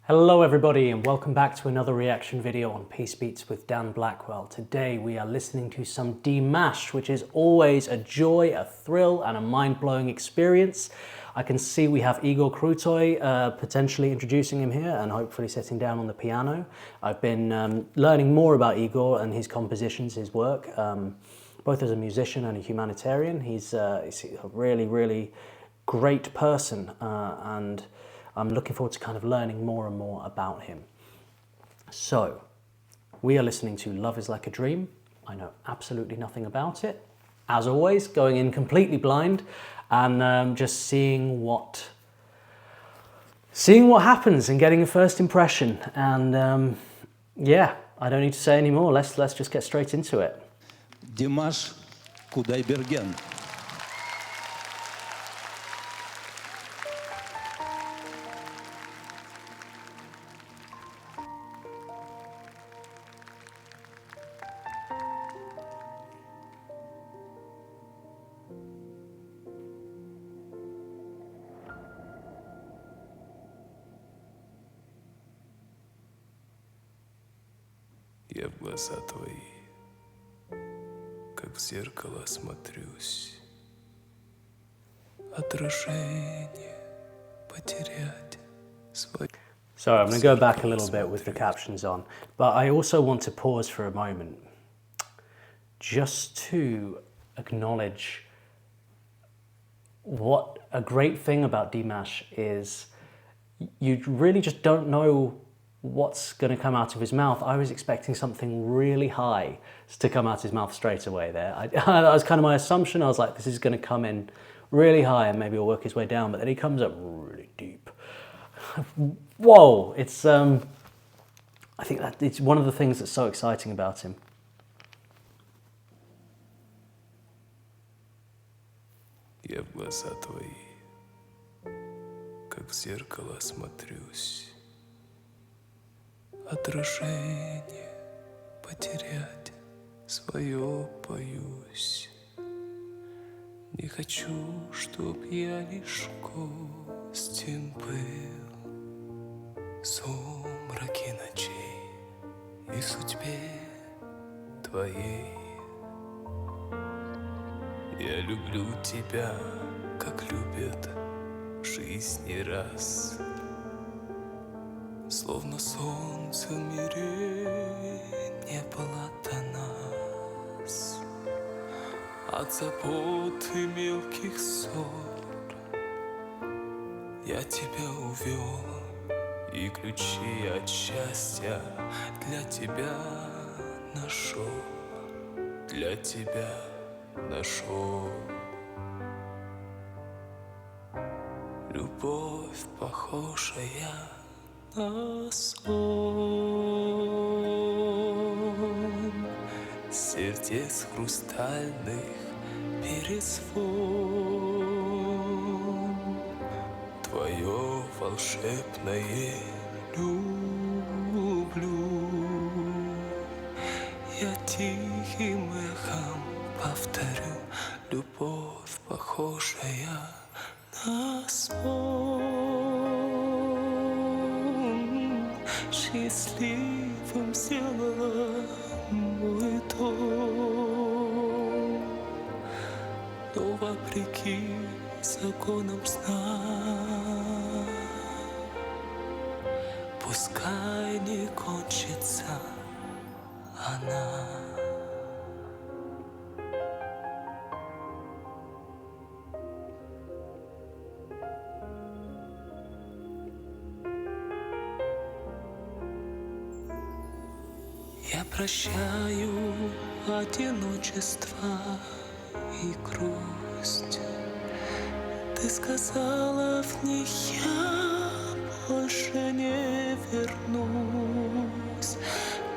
Hello everybody and welcome back to another reaction video on Peace Beats with Dan Blackwell. Today we are listening to some Dimash, which is always a joy, a thrill and a mind-blowing experience. I can see we have Igor Krutoy potentially introducing him here and hopefully sitting down on the piano. I've been learning more about Igor and his compositions, his work, both as a musician and a humanitarian. He's a really great person and I'm looking forward to kind of learning more and more about him. So, we are listening to Love is Like a Dream. I know absolutely nothing about it. As always, going in completely blind and just seeing what happens and getting a first impression. And yeah, I don't need to say any more. Let's just get straight into it. Dimash Kudaibergen. Я в глаза твои, как в зеркало смотрюсь. Отражение потерять свое. So I'm going to go back a little bit with the captions on, but I also want to pause for a moment just to acknowledge what a great thing about Dimash is. You really just don't know what's going to come out of his mouth. I was expecting something really high to come out of his mouth straight away there. That was kind of my assumption. I was like, this is going to come in really high and maybe he'll work his way down, but then he comes up really deep. Whoa, it's I think that it's one of the things that's so exciting about him. Я в глаза твои, как в зеркало смотрюсь. Отражение потерять свое боюсь. Не хочу, чтоб я лишь гостем был в сумраке ночей и в судьбе твоей. Я люблю тебя, как любят в жизни раз. Словно солнце в мире не было до нас. От забот и мелких ссор я тебя увел, и ключи от счастья для тебя нашел, для тебя нашел. Любовь похожая на сон, сердец хрустальных перезвон. Твое волшебное люблю я тихим эхом повторю. Любовь похожая на сон, счастливым сделала мой дом, но вопреки законам сна пускай не кончится она. Я прощаю одиночество и грусть. Ты сказала в них, я больше не вернусь.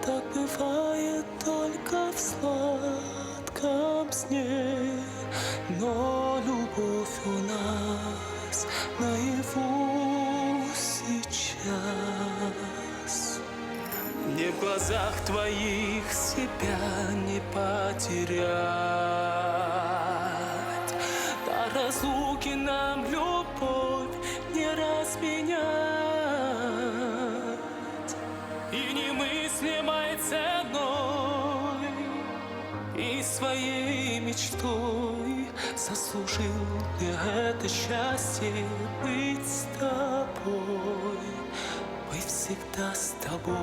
Так бывает только в сладком сне, но любовь у нас наяву сейчас. Мне в глазах твоих себя не потерять. До разлуки нам любовь не разменять. немыслимой ценой и своей мечтой заслужил я это счастье быть с тобой, быть всегда с тобой.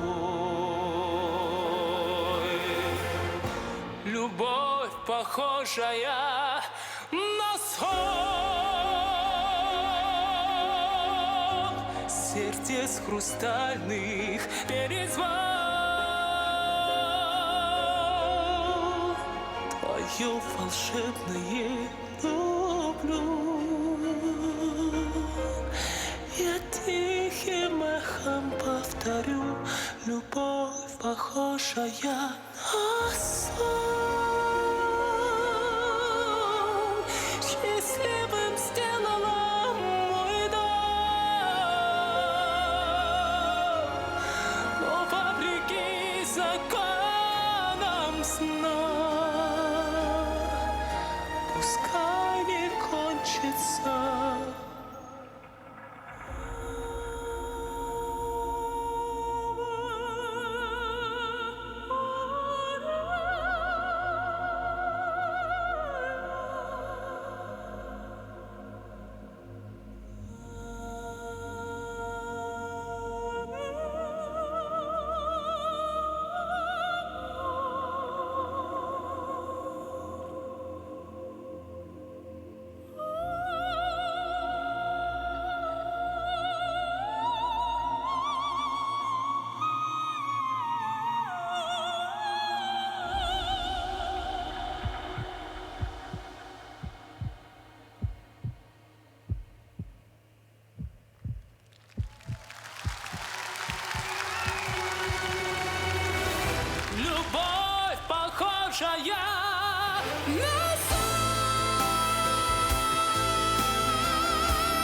Любовь, похожая на сон, сердец хрустальных перезвон. Твое волшебное люблю, я тихим эхом повторю. Любовь, похожая на сон, счастливым сделала мой дом, но вопреки законам сна пускай не кончится. Любовь, похожая на сон,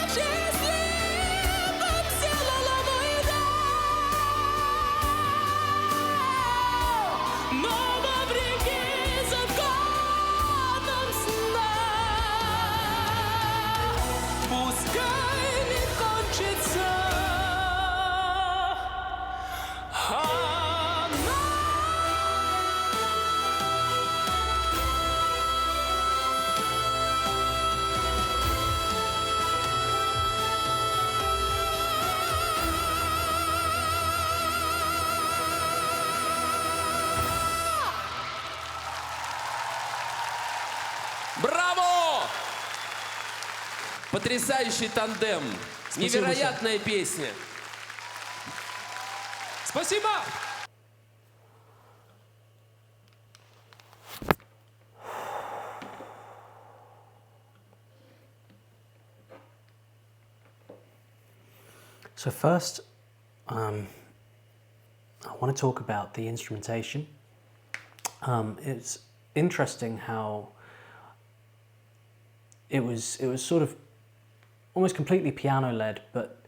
счастливым сделала мой дом, но вопреки законам сна пускай не кончится. Браво! Потрясающий тандем. Невероятная песня. Спасибо! So first, I want to talk about the instrumentation. It's interesting how it was sort of almost completely piano-led, but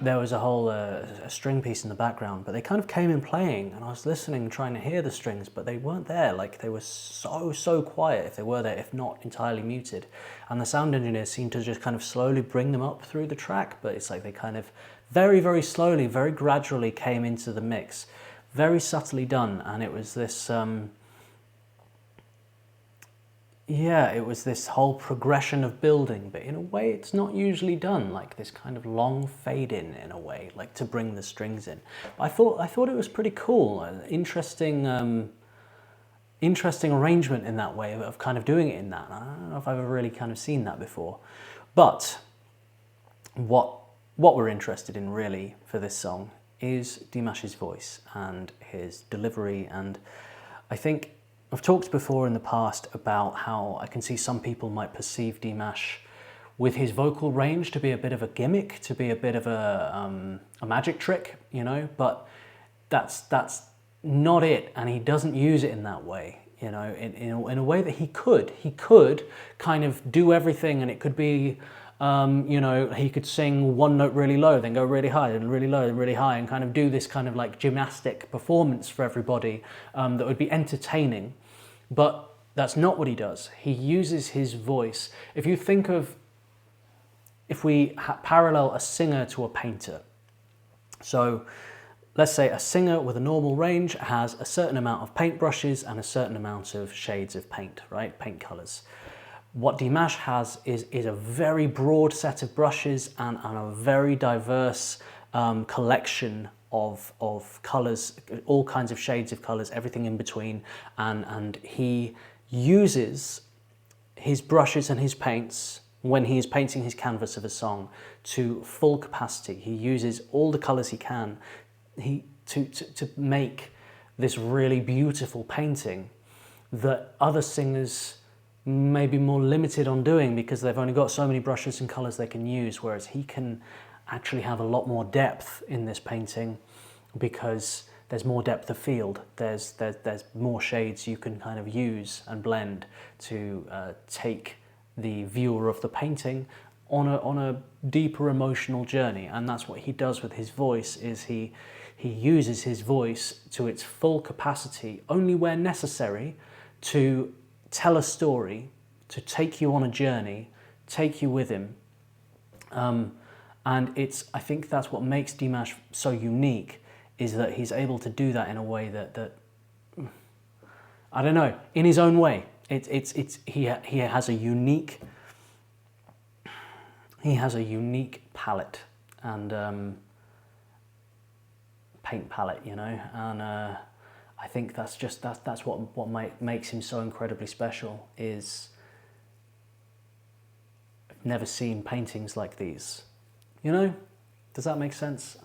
there was a whole a string piece in the background, but they kind of came in playing, and I was listening, trying to hear the strings, but they weren't there. Like, they were so quiet, if they were there, if not entirely muted. And the sound engineers seemed to just kind of slowly bring them up through the track, but it's like they kind of very slowly, very gradually came into the mix. Very subtly done, and it was this yeah, it was this whole progression of building, but in a way it's not usually done, like this kind of long fade in a way, like to bring the strings in. But I thought it was pretty cool, an interesting arrangement in that way of kind of doing it in that. I don't know if I've ever really kind of seen that before. But what we're interested in really for this song is Dimash's voice and his delivery, and I think I've talked before in the past about how I can see some people might perceive Dimash with his vocal range to be a bit of a gimmick, to be a bit of a magic trick, you know, but that's not it, and he doesn't use it in that way, you know, in a way that he could kind of do everything, and it could be, you know, he could sing one note really low, then go really high, then really low, then really high, and kind of do this kind of like gymnastic performance for everybody that would be entertaining. But that's not what he does. He uses his voice. If you think of, if we parallel a singer to a painter, so let's say a singer with a normal range has a certain amount of paintbrushes and a certain amount of shades of paint, right? Paint colors. What Dimash has is a very broad set of brushes and a very diverse collection of colors, all kinds of shades of colors, everything in between. And he uses his brushes and his paints when he is painting his canvas of a song to full capacity. He uses all the colors he can to make this really beautiful painting that other singers may be more limited on doing because they've only got so many brushes and colors they can use, whereas he can actually have a lot more depth in this painting because there's more depth of field. There's more shades you can kind of use and blend to take the viewer of the painting on a deeper emotional journey. And that's what he does with his voice, is he uses his voice to its full capacity only where necessary to tell a story, to take you on a journey, take you with him. And I think that's what makes Dimash so unique, is that he's able to do that in a way that I don't know, in his own way. He has a unique palette and paint palette, you know, and I think that's what makes him so incredibly special. Is I've never seen paintings like these, you know. Does that make sense?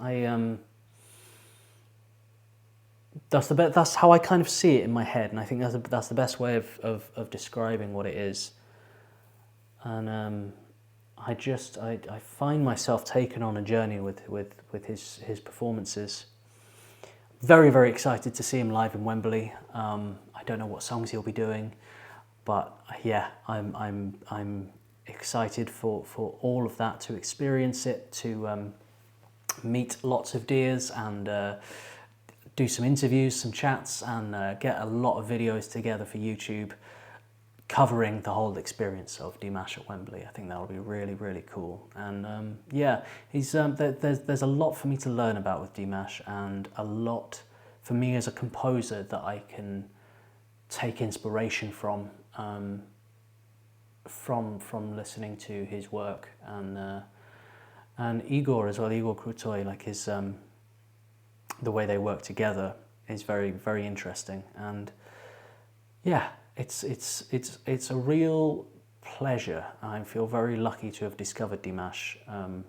That's how I kind of see it in my head, and I think that's the best way of describing what it is. And I find myself taken on a journey with his performances. Very, very excited to see him live in Wembley. I don't know what songs he'll be doing, but yeah, I'm excited for all of that, to experience it, to meet lots of dears and do some interviews, some chats, and get a lot of videos together for YouTube covering the whole experience of Dimash at Wembley. I think that'll be really, really cool. And yeah, he's there's a lot for me to learn about with Dimash, and a lot for me as a composer that I can take inspiration from listening to his work, and Igor as well, Igor Krutoy, like his the way they work together is very, very interesting. And yeah, it's a real pleasure. I feel very lucky to have discovered Dimash and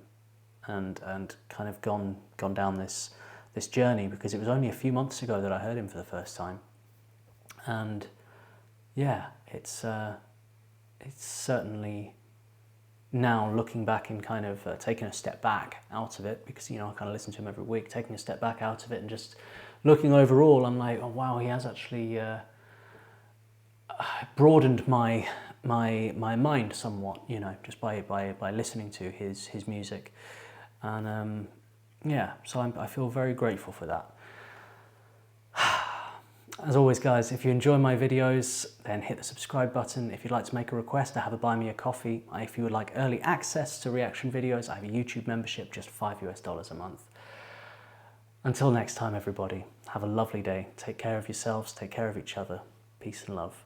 kind of gone down this journey, because it was only a few months ago that I heard him for the first time. And yeah, it's certainly, now looking back and kind of taking a step back out of it, because, you know, I kind of listen to him every week, taking a step back out of it and just looking overall, I'm like, oh wow, he has actually broadened my mind somewhat, you know, just by listening to his music. And yeah, so I feel very grateful for that. As always, guys, if you enjoy my videos, then hit the subscribe button. If you'd like to make a request, I have a buy me a coffee. If you would like early access to reaction videos, I have a YouTube membership, just $5 a month. Until next time, everybody, have a lovely day. Take care of yourselves, take care of each other. Peace and love.